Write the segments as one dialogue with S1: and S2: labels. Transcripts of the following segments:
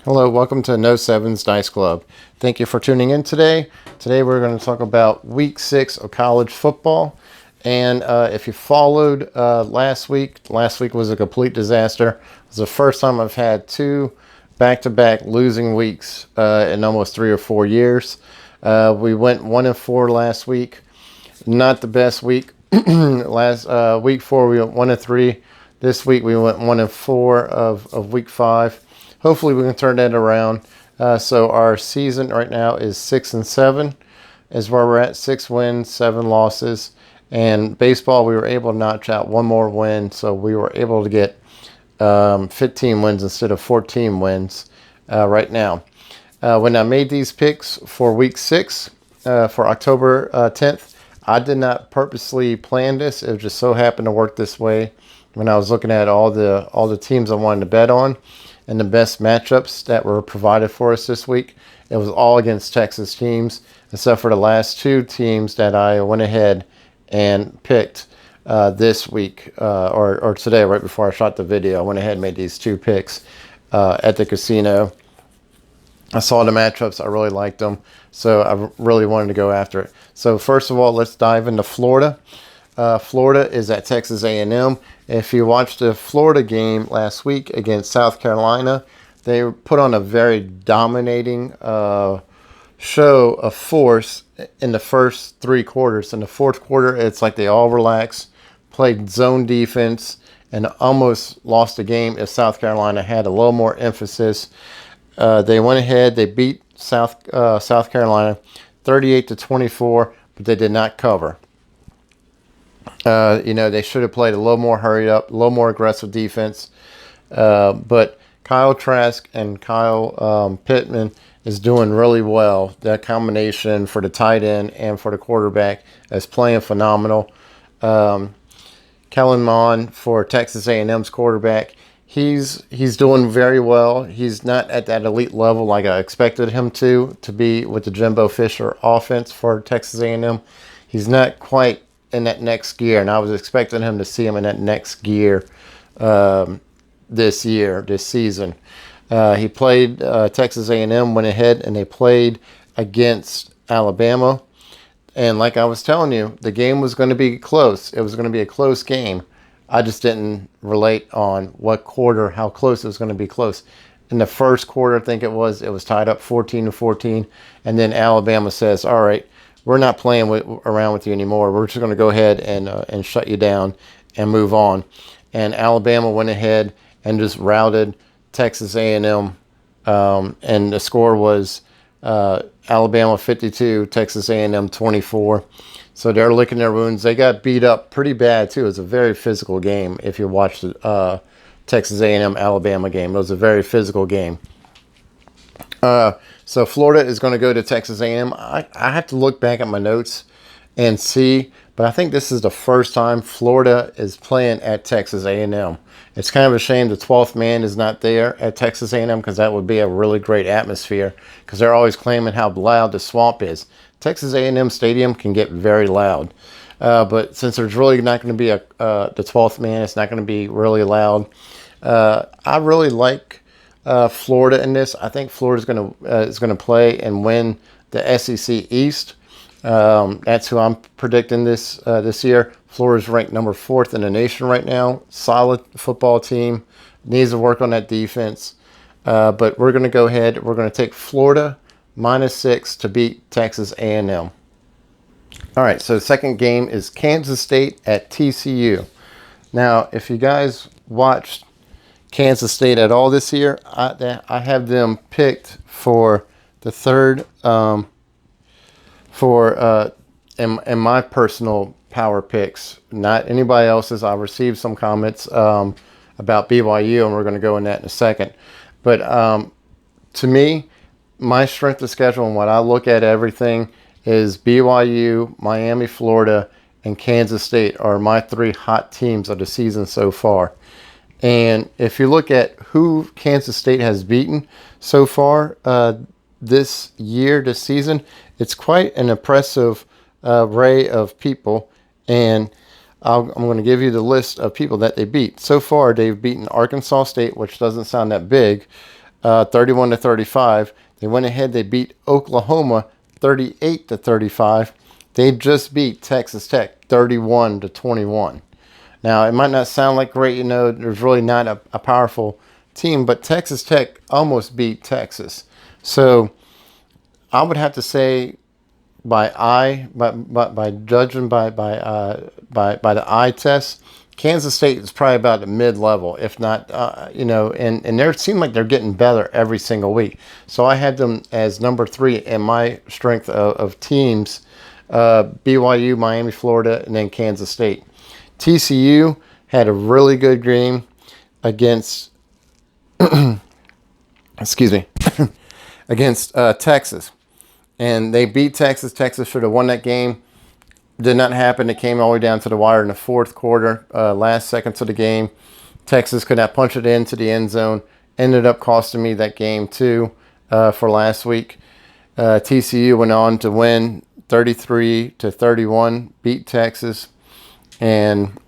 S1: Hello, welcome to No Sevens Dice Club. Thank you for tuning in today. Today we're going to talk about Week 6 of college football. And if you followed last week was a complete disaster. It was the first time I've had two back-to-back losing weeks in almost 3 or 4 years. We went 1-4 last week. Not the best week. Last week 4 we went 1-3. This week we went 1-4 of week 5. Hopefully we can turn that around. So our season right now is 6-7 is where we're at. 6 wins, 7 losses. And baseball, we were able to notch out one more win. So we were able to get 15 wins instead of 14 wins right now. When I made these picks for week 6 for October 10th, I did not purposely plan this. It just so happened to work this way when I was looking at all the teams I wanted to bet on. And the best matchups that were provided for us this week, it was all against Texas teams, except for the last 2 teams that I went ahead and picked this week, or today, right before I shot the video. I went ahead and made these 2 picks at the casino. I saw the matchups. I really liked them, so I really wanted to go after it. So first of all, let's dive into Florida. Florida is at Texas A&M. If you watched the Florida game last week against South Carolina, they put on a very dominating show of force in the first 3 quarters. In the fourth quarter, it's like they all relaxed, played zone defense, and almost lost the game if South Carolina had a little more emphasis. They went ahead. They beat South Carolina 38-24, but they did not cover. They should have played a little more hurried up, a little more aggressive defense. But Kyle Trask and Kyle Pittman is doing really well. That combination for the tight end and for the quarterback is playing phenomenal. Kellen Mond for Texas A&M's quarterback, he's doing very well. He's not at that elite level like I expected him to be with the Jimbo Fisher offense for Texas A&M. He's not quite in that next gear, and I was expecting him to see him in that next gear this season. He played Texas A&M, went ahead, and they played against Alabama. And like I was telling you, the game was going to be close. It was going to be a close game. I just didn't relate on what quarter, how close it was going to be close. In the first quarter, I think it was tied up 14-14, and then Alabama says, all right, we're not playing around with you anymore. We're just going to go ahead and shut you down and move on. And Alabama went ahead and just routed Texas A&M. And the score was Alabama 52, Texas A&M 24. So they're licking their wounds. They got beat up pretty bad, too. It was a very physical game. If you watched the Texas A&M Alabama game, it was a very physical game. So Florida is going to go to Texas A&M. I have to look back at my notes and see, but I think this is the first time Florida is playing at Texas A&M. It's kind of a shame the 12th man is not there at Texas A&M because that would be a really great atmosphere because they're always claiming how loud the Swamp is. Texas A&M Stadium can get very loud, but since there's really not going to be the 12th man, it's not going to be really loud. I really like Florida in this. I think Florida is going to play and win the SEC East. That's who I'm predicting this year. Florida's ranked number 4th in the nation right now. Solid football team. Needs to work on that defense. But we're going to go ahead. We're going to take Florida -6 to beat Texas A&M. All right, so the second game is Kansas State at TCU. Now, if you guys watched Kansas State at all this year, I have them picked for the third in my personal power picks, not anybody else's. I received some comments about BYU, and we're going to go in that in a second. But to me, my strength of schedule and what I look at everything is BYU, Miami, Florida, and Kansas State are my 3 hot teams of the season so far. And if you look at who Kansas State has beaten so far this season, it's quite an impressive array of people. And I'm going to give you the list of people that they beat. So far, they've beaten Arkansas State, which doesn't sound that big. 31-35. They went ahead. They beat Oklahoma 38-35. They just beat Texas Tech 31-21. Now, it might not sound like great, there's really not a powerful team, but Texas Tech almost beat Texas. So I would have to say by judging by the eye test, Kansas State is probably about the mid-level, if not, and they seem like they're getting better every single week. So I had them as number 3 in my strength of teams, BYU, Miami, Florida, and then Kansas State. TCU had a really good game against, excuse me, against Texas. And they beat Texas. Texas should have won that game. Did not happen. It came all the way down to the wire in the fourth quarter, last seconds of the game. Texas could not punch it into the end zone. Ended up costing me that game too for last week. TCU went on to win 33-31, beat Texas, and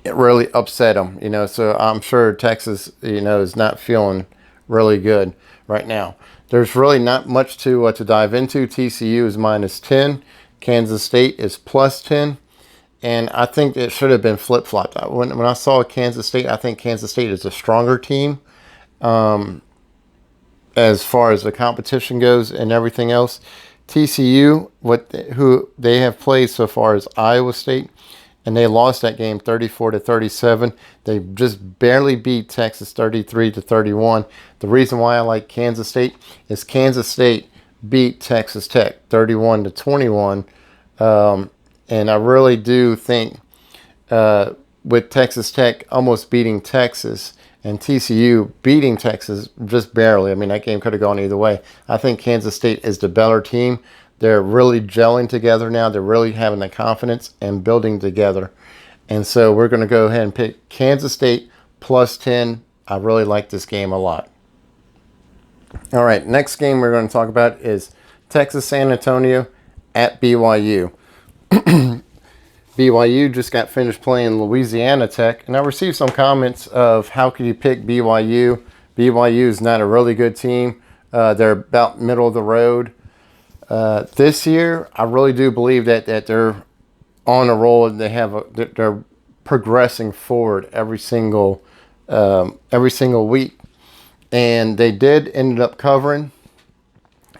S1: it really upset them. So I'm sure Texas, is not feeling really good right now. There's really not much to dive into. TCU is -10. Kansas State is +10. And I think it should have been flip-flopped. When I saw Kansas State, I think Kansas State is a stronger team as far as the competition goes and everything else. TCU, who they have played so far is Iowa State, and they lost that game 34-37. They just barely beat Texas 33-31. The reason why I like Kansas State is Kansas State beat Texas Tech 31-21. And I really do think with Texas Tech almost beating Texas and TCU beating Texas just barely. I mean, that game could have gone either way. I think Kansas State is the better team. They're really gelling together now. They're really having the confidence and building together. And so we're going to go ahead and pick Kansas State +10. I really like this game a lot. All right, next game we're going to talk about is Texas San Antonio at BYU. BYU just got finished playing Louisiana Tech, and I received some comments of how could you pick BYU. BYU is not a really good team. They're about middle of the road. This year, I really do believe that they're on a roll and they're progressing forward every single week, and they did end up covering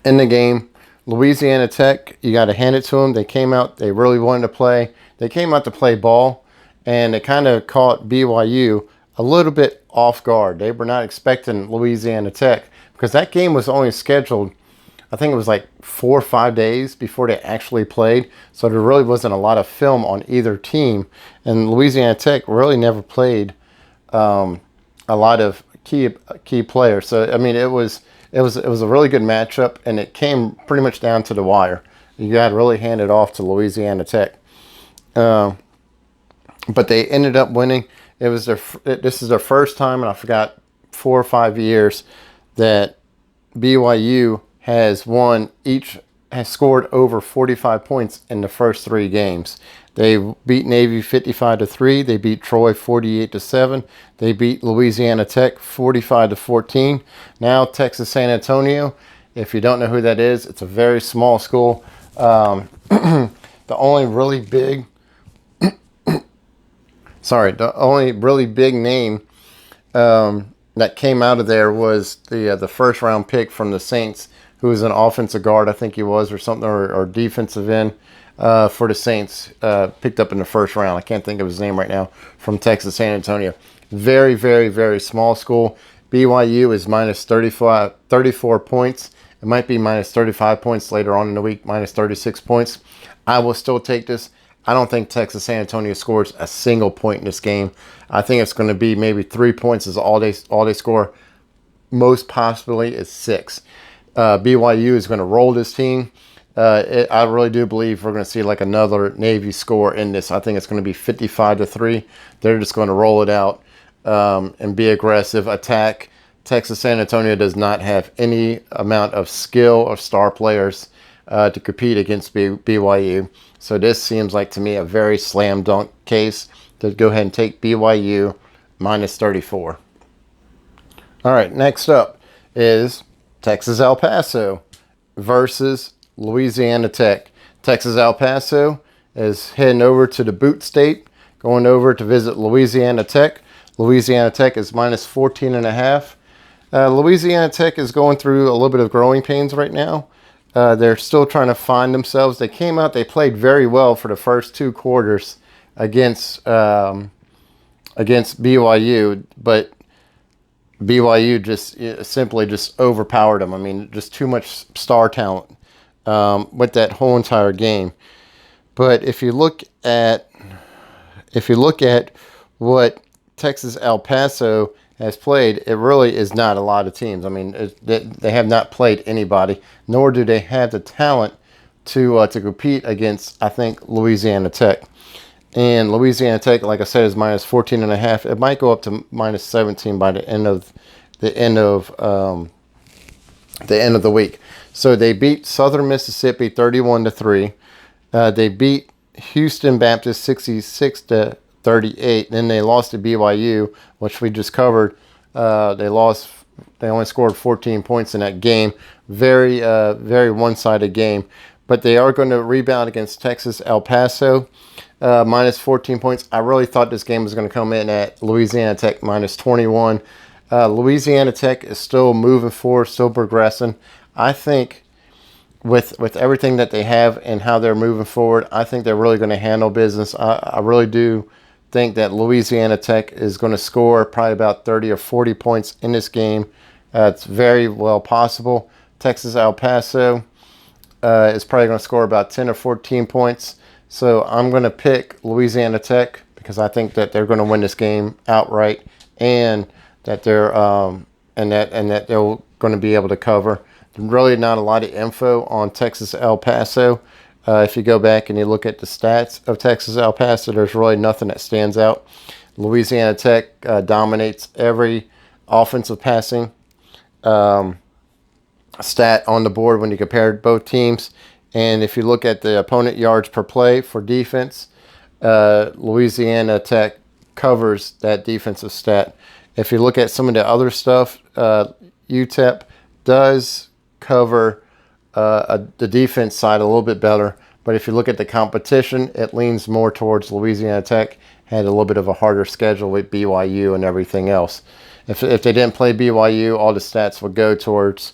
S1: in the game. Louisiana Tech, you got to hand it to them. They came out. They really wanted to play. They came out to play ball, and it kind of caught BYU a little bit off guard. They were not expecting Louisiana Tech because that game was only scheduled, I think it was like 4 or 5 days before they actually played. So there really wasn't a lot of film on either team. And Louisiana Tech really never played a lot of key players. So, I mean, it was a really good matchup, and it came pretty much down to the wire. You got to really hand it off to Louisiana Tech. But they ended up winning. This is their first time, and I forgot, 4 or 5 years that BYU has scored over 45 points in the first 3 games. They beat Navy 55-3. They beat Troy 48-7. They beat Louisiana Tech 45-14. Now Texas San Antonio, if you don't know who that is, it's a very small school. The only really big name that came out of there was the first round pick from the Saints, who was an offensive guard, I think he was, or something, or defensive end for the Saints, picked up in the first round. I can't think of his name right now, from Texas San Antonio. Very, very, very small school. BYU is -34 points. It might be -35 points later on in the week, -36 points. I will still take this. I don't think Texas San Antonio scores a single point in this game. I think it's going to be maybe 3 points is all they score. Most possibly is 6. BYU is going to roll this team. I really do believe we're going to see like another Navy score in this. I think it's going to be 55-3. They're just going to roll it out and be aggressive, attack. Texas San Antonio does not have any amount of skill or star players to compete against BYU. So this seems like, to me, a very slam dunk case to go ahead and take BYU -34. All right, next up is Texas El Paso versus Louisiana Tech. Texas El Paso is heading over to the boot state, going over to visit Louisiana Tech. Louisiana Tech is minus 14.5. Louisiana Tech is going through a little bit of growing pains right now. They're still trying to find themselves. They came out, they played very well for the first 2 quarters against BYU, but BYU just simply just overpowered them. I mean, just too much star talent with that whole entire game. But if you look at what Texas El Paso has played, it really is not a lot of teams. I mean, they have not played anybody, nor do they have the talent to compete against, I think, Louisiana Tech. And Louisiana Tech, like I said, is minus 14.5. It might go up to minus 17 by the end of the week. So they beat Southern Mississippi 31-3. They beat Houston Baptist 66-38. Then they lost to BYU, which we just covered. They lost. They only scored 14 points in that game. Very one-sided game. But they are going to rebound against Texas El Paso, minus 14 points. I really thought this game was going to come in at Louisiana Tech minus 21. Louisiana Tech is still moving forward, still progressing. I think with everything that they have and how they're moving forward, I think they're really going to handle business. I really do think that Louisiana Tech is going to score probably about 30 or 40 points in this game. It's very well possible. Texas El Paso is probably going to score about 10 or 14 points. So I'm going to pick Louisiana Tech because I think that they're going to win this game outright, and that they're that they're going to be able to cover. Really not a lot of info on Texas El Paso. If you go back and you look at the stats of Texas El Paso, there's really nothing that stands out. Louisiana Tech dominates every offensive passing stat on the board when you compare both teams. And if you look at the opponent yards per play for defense, Louisiana Tech covers that defensive stat. If you look at some of the other stuff, UTEP does cover the defense side a little bit better. But if you look at the competition, it leans more towards Louisiana Tech. Had a little bit of a harder schedule with BYU and everything else. If they didn't play BYU, all the stats would go towards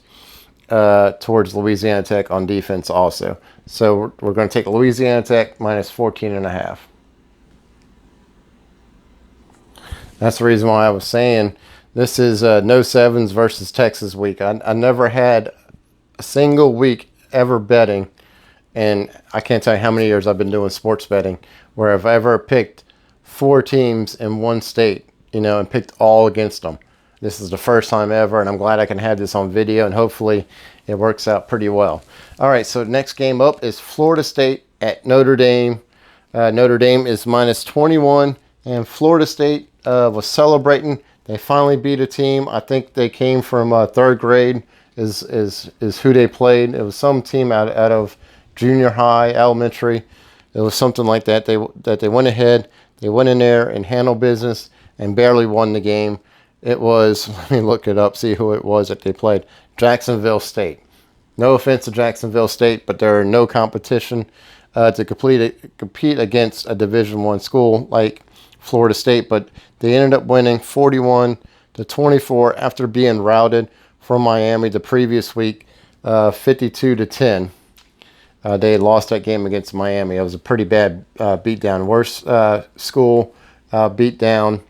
S1: Louisiana Tech on defense also. So we're going to take Louisiana Tech minus 14.5. That's the reason why I was saying this is no sevens versus Texas week. I never had a single week ever betting, and I can't tell you how many years I've been doing sports betting, where I've ever picked 4 teams in one state, and picked all against them. This is the first time ever, and I'm glad I can have this on video, and hopefully it works out pretty well. All right, so next game up is Florida State at Notre Dame. Notre Dame is minus 21, and Florida State was celebrating. They finally beat a team. I think they came from 3rd grade is who they played. It was some team out of junior high, elementary. It was something like that. They went ahead. They went in there and handled business and barely won the game. It was, let me look it up, see who it was that they played. Jacksonville State. No offense to Jacksonville State, but they're no competition to compete against a Division I school like Florida State. But they ended up winning 41-24 after being routed from Miami the previous week, 52-10. They had lost that game against Miami. It was a pretty bad beatdown. Worst school beatdown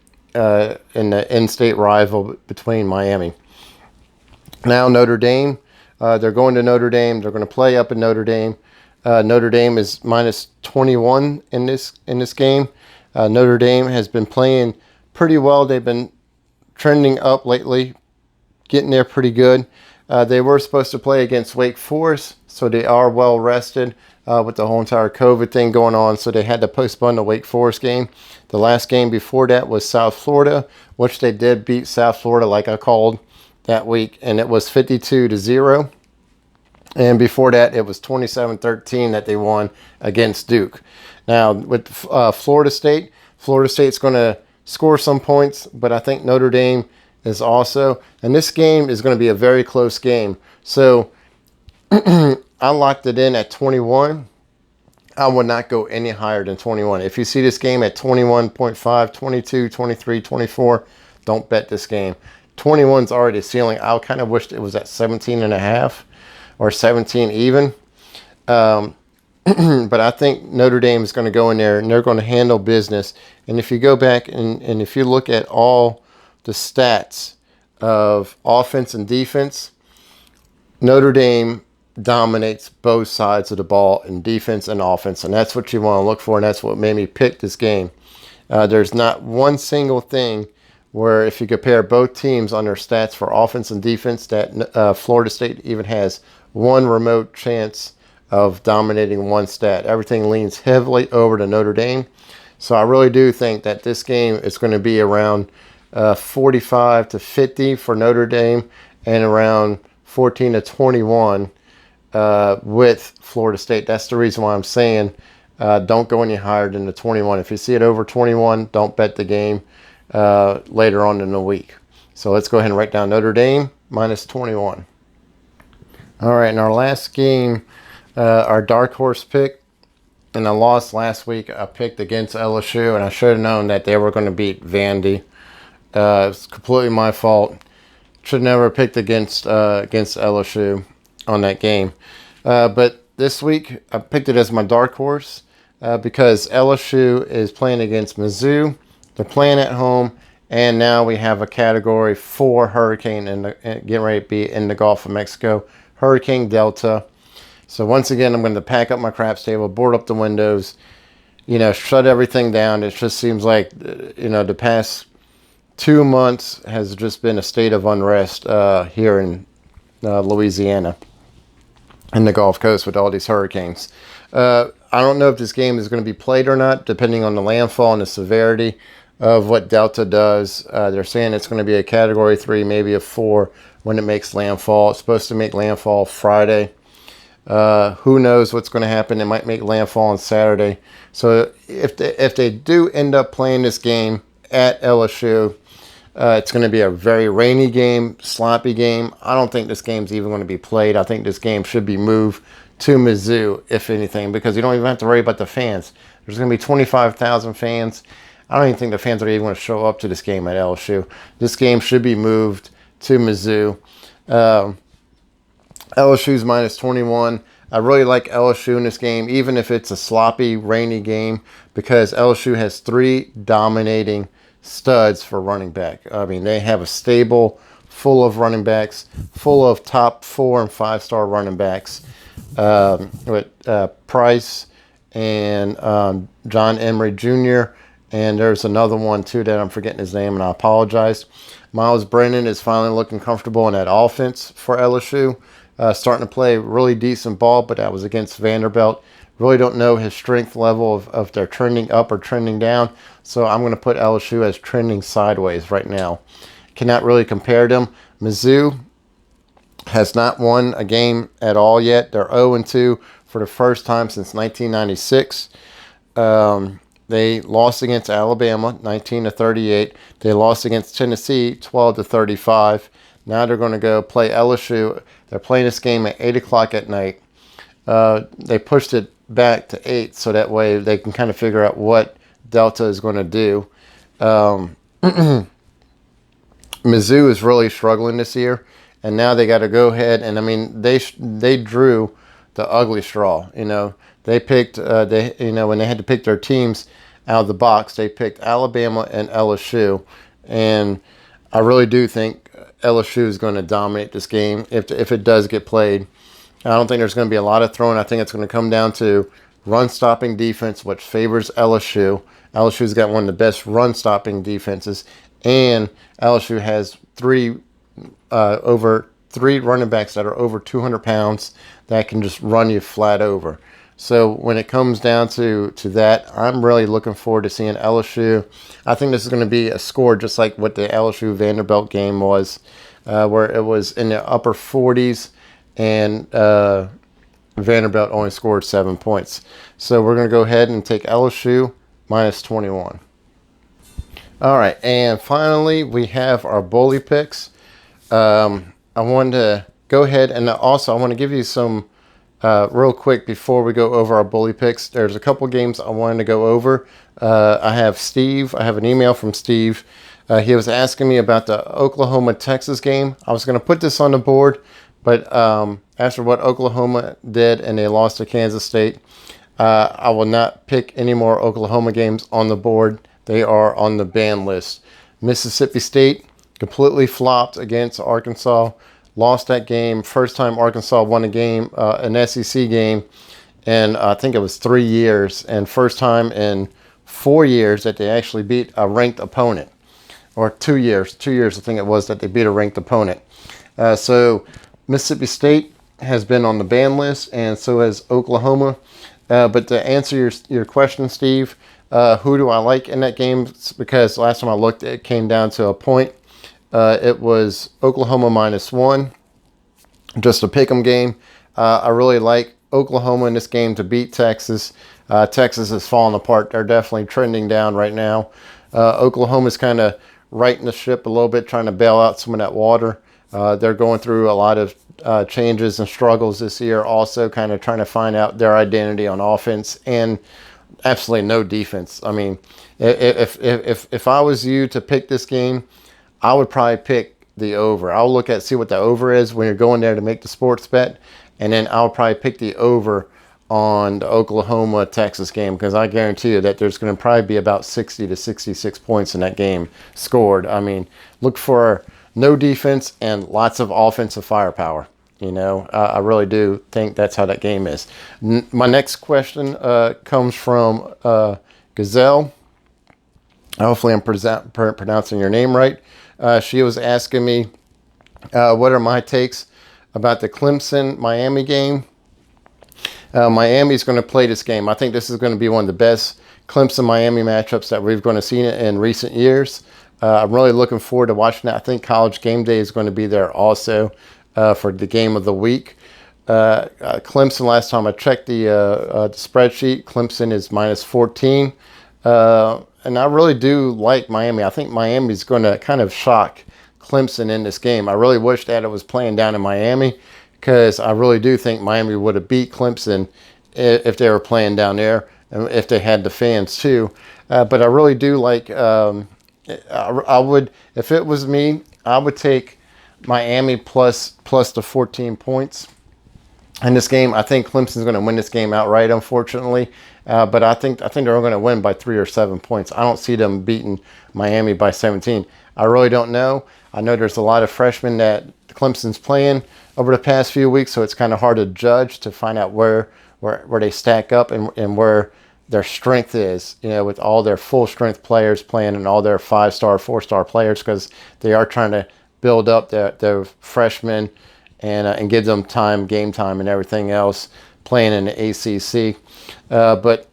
S1: in the in-state rival between Miami. Now Notre Dame, they're going to Notre Dame. They're going to play up in Notre Dame. Notre Dame is minus 21 in this game. Notre Dame has been playing pretty well. They've been trending up lately, getting there pretty good. They were supposed to play against Wake Forest, so they are well rested with the whole entire COVID thing going on, so they had to postpone the Wake Forest game. The last game before that was South Florida, which they did beat South Florida like I called that week, and it was 52-0. And before that, it was 27-13 that they won against Duke. Now, with Florida State's going to score some points, but I think Notre Dame is also. And this game is going to be a very close game. So I locked it in at 21. I would not go any higher than 21. If you see this game at 21.5, 22, 23, 24, don't bet this game. 21's already the ceiling. I kind of wished it was at 17.5 or 17 even. But I think Notre Dame is going to go in there and they're going to handle business. And if you go back and if you look at all the stats of offense and defense, Notre Dame dominates both sides of the ball in defense and offense. And that's what you want to look for. And that's what made me pick this game. There's not one single thing where if you compare both teams on their stats for offense and defense that Florida State even has one remote chance of dominating one stat. Everything leans heavily over to Notre Dame. So I really do think that this game is going to be around 45 to 50 for Notre Dame and around 14 to 21 with Florida State. That's the reason why I'm saying don't go any higher than the 21. If you see it over 21, don't bet the game later on in the week. So let's go ahead and write down Notre Dame minus 21. All right, in our last game, our dark horse pick, and I lost last week. I picked against LSU, and I should have known that they were going to beat Vandy. It's completely my fault. Should never have picked against LSU on that game. But this week, I picked it as my dark horse because LSU is playing against Mizz. They're playing at home, and now we have a Category 4 hurricane getting ready to be in the Gulf of Mexico. Hurricane Delta. So once again, I'm going to pack up my craps table, board up the windows, shut everything down. It just seems like, the past 2 months has just been a state of unrest here in Louisiana and the Gulf Coast with all these hurricanes. I don't know if this game is going to be played or not, depending on the landfall and the severity of what Delta does. They're saying it's going to be a Category 3, maybe a 4 when it makes landfall. It's supposed to make landfall Friday. Who knows what's going to happen? It might make landfall on Saturday. So if they do end up playing this game at LSU, it's going to be a very rainy game, sloppy game. I don't think this game's even going to be played. I think this game should be moved to Mizzou, if anything, because you don't even have to worry about the fans. There's going to be 25,000 fans. I don't even think the fans are even going to show up to this game at LSU. This game should be moved to Mizzou. LSU's minus 21. I really like LSU in this game, even if it's a sloppy, rainy game, because LSU has 3 dominating studs for running back. I mean, they have a stable full of running backs, full of top 4 and 5-star running backs with Price and John Emery Jr., and there's another one, too, that I'm forgetting his name, and I apologize. Miles Brennan is finally looking comfortable in that offense for LSU. Starting to play really decent ball, but that was against Vanderbilt. Really don't know his strength level of they're trending up or trending down. So I'm going to put LSU as trending sideways right now. Cannot really compare them. Mizzou has not won a game at all yet. They're 0-2 for the first time since 1996. They lost against Alabama, 19-38. They lost against Tennessee, 12-35. Now they're going to go play LSU. They're playing this game at 8 o'clock at night. They pushed it back to 8 so that way they can kind of figure out what Delta is going to do. Mizzou is really struggling this year, and now they got to go ahead and, I mean, they drew the ugly straw. They picked when they had to pick their teams out of the box, they picked Alabama and LSU, and I really do think LSU is going to dominate this game if it does get played. I don't think there's going to be a lot of throwing. I think it's going to come down to run-stopping defense, which favors LSU. LSU's got one of the best run-stopping defenses, and LSU has over 3 running backs that are over 200 pounds that can just run you flat over. So when it comes down to that, I'm really looking forward to seeing LSU. I think this is going to be a score just like what the LSU-Vanderbilt game was, where it was in the upper 40s, and Vanderbilt only scored 7 points. So we're going to go ahead and take LSU minus 21. All right, and finally we have our bully picks. I wanted to go ahead and also I want to give you some real quick before we go over our bully picks. There's a couple games I wanted to go over. I have an email from Steve. He was asking me about the Oklahoma-Texas game. I was going to put this on the board, but after what Oklahoma did and they lost to Kansas State, I will not pick any more Oklahoma games on the board. They are on the ban list. Mississippi State completely flopped against Arkansas. Lost that game. First time Arkansas won a game, an SEC game, and I think it was 3 years. And first time in 4 years that they actually beat a ranked opponent. Or 2 years. 2 years I think it was that they beat a ranked opponent. So Mississippi State has been on the ban list, and so has Oklahoma. But to answer your question, Steve, who do I like in that game? Because last time I looked, it came down to a point. It was Oklahoma -1, just a pick'em game. I really like Oklahoma in this game to beat Texas. Texas is falling apart. They're definitely trending down right now. Oklahoma's kind of righting the ship a little bit, trying to bail out some of that water. They're going through a lot of changes and struggles this year, also kind of trying to find out their identity on offense and absolutely no defense. I mean, if I was you to pick this game, I would probably pick the over. I'll look at see what the over is when you're going there to make the sports bet, and then I'll probably pick the over on the Oklahoma-Texas game, because I guarantee you that there's going to probably be about 60 to 66 points in that game scored. I mean, look for no defense and lots of offensive firepower. You know, I really do think that's how that game is. My next question comes from Gazelle. Hopefully I'm pronouncing your name right. She was asking me what are my takes about the Clemson-Miami game. Miami's going to play this game. I think this is going to be one of the best Clemson-Miami matchups that we've going to see in recent years. I'm really looking forward to watching that. I think College Game Day is going to be there also for the game of the week. Clemson, last time I checked the spreadsheet, Clemson is -14. And I really do like Miami. I think Miami's going to kind of shock Clemson in this game. I really wish that it was playing down in Miami, because I really do think Miami would have beat Clemson if they were playing down there, and if they had the fans too. But I really do like, I would, if it was me, I would take Miami plus the 14 points in this game. I think Clemson's going to win this game outright, unfortunately. But I think they're going to win by 3 or 7 points. I don't see them beating Miami by 17. I really don't know. I know there's a lot of freshmen that Clemson's playing over the past few weeks, so it's kind of hard to judge, to find out where they stack up and where their strength is, you know, with all their full strength players playing and all their 5-star, 4-star players, because they are trying to build up their freshmen and give them game time and everything else playing in the ACC. But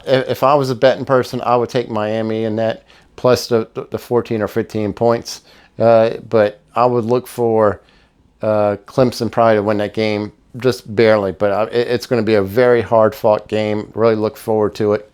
S1: if I was a betting person, I would take Miami in that plus the 14 or 15 points. But I would look for Clemson probably to win that game just barely. But it's going to be a very hard-fought game. Really look forward to it.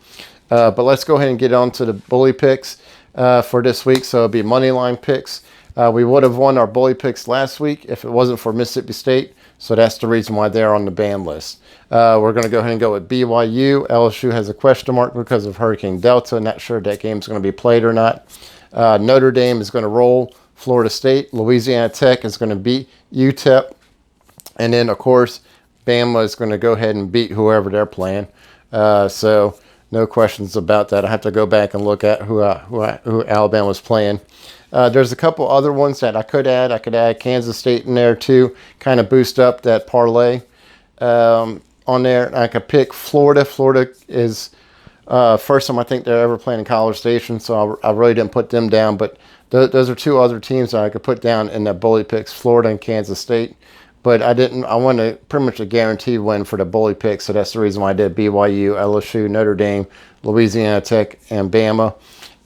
S1: But let's go ahead and get on to the bully picks for this week. So it'll be money line picks. We would have won our bully picks last week if it wasn't for Mississippi State. So that's the reason why they're on the ban list. We're going to go ahead and go with BYU. LSU has a question mark because of Hurricane Delta. Not sure if that game's going to be played or not. Notre Dame is going to roll Florida State. Louisiana Tech is going to beat UTEP. And then, of course, Bama is going to go ahead and beat whoever they're playing. So no questions about that. I have to go back and look at who Alabama was playing. There's a couple other ones that I could add. I could add Kansas State in there too, kind of boost up that parlay on there. I could pick Florida. Florida is first time I think they're ever playing in College Station, so I really didn't put them down. But those are two other teams that I could put down in the bully picks, Florida and Kansas State. But I didn't. I wanted pretty much a guaranteed win for the bully pick, so that's the reason why I did BYU, LSU, Notre Dame, Louisiana Tech, and Bama.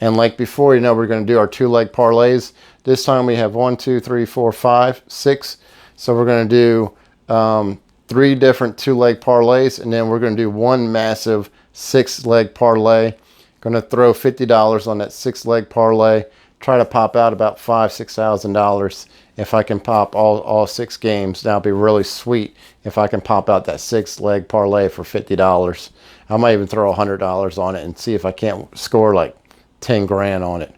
S1: And like before, you know, we're going to do our 2-leg parlays. This time we have 1, 2, 3, 4, 5, 6. So we're going to do 3 different 2-leg parlays, and then we're going to do one massive 6-leg parlay. Going to throw $50 on that 6-leg parlay. Try to pop out about $5,000 to $6,000 if I can pop all 6 games. That'll be really sweet if I can pop out that 6-leg parlay for $50. I might even throw $100 on it and see if I can't score like 10 grand on it.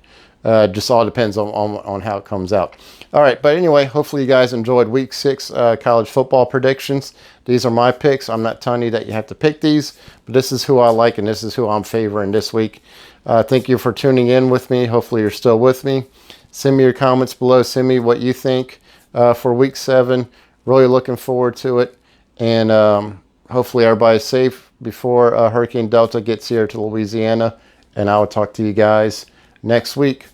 S1: Just all depends on how it comes out. All right, but anyway, hopefully you guys enjoyed week 6 college football predictions. These are my picks. I'm not telling you that you have to pick these, but this is who I like and this is who I'm favoring this week. Thank you for tuning in with me. Hopefully you're still with me. Send me your comments below. Send me what you think for week 7. Really looking forward to it. And hopefully everybody's safe before Hurricane Delta gets here to Louisiana. And I will talk to you guys next week.